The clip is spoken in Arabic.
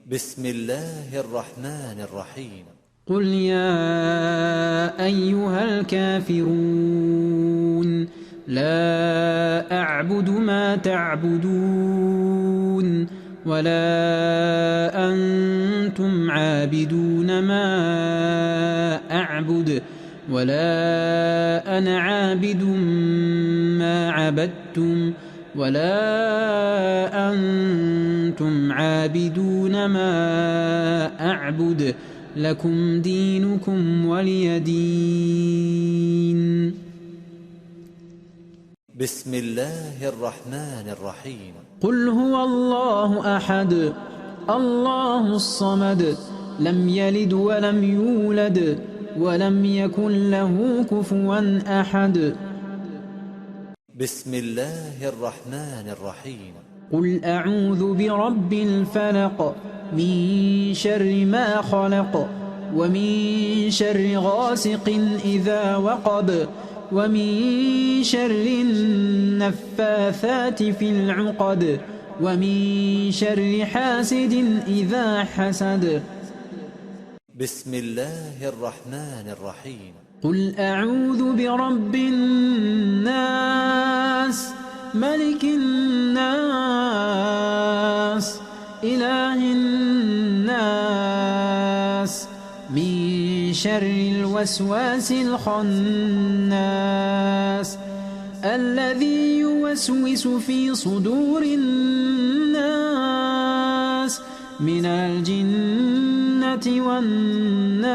بسم الله الرحمن الرحيم. قل يا أيها الكافرون لا أعبد ما تعبدون ولا أنتم عابدون ما أعبد ولا أنا عابد ما عبدتم ولا أنتم عابدون ما أعبد لكم دينكم ولي دين. بسم الله الرحمن الرحيم. قل هو الله أحد الله الصمد لم يلد ولم يولد ولم يكن له كفوا أحد. بسم الله الرحمن الرحيم. قل أعوذ برب الفلق من شر ما خلق ومن شر غاسق إذا وقب ومن شر النفاثات في العقد ومن شر حاسد إذا حسد. بسم الله الرحمن الرحيم. قل أعوذ برب الناس ملك الناس إله الناس من شر الوسواس الخناس الذي يوسوس في صدور الناس من الجنة والناس.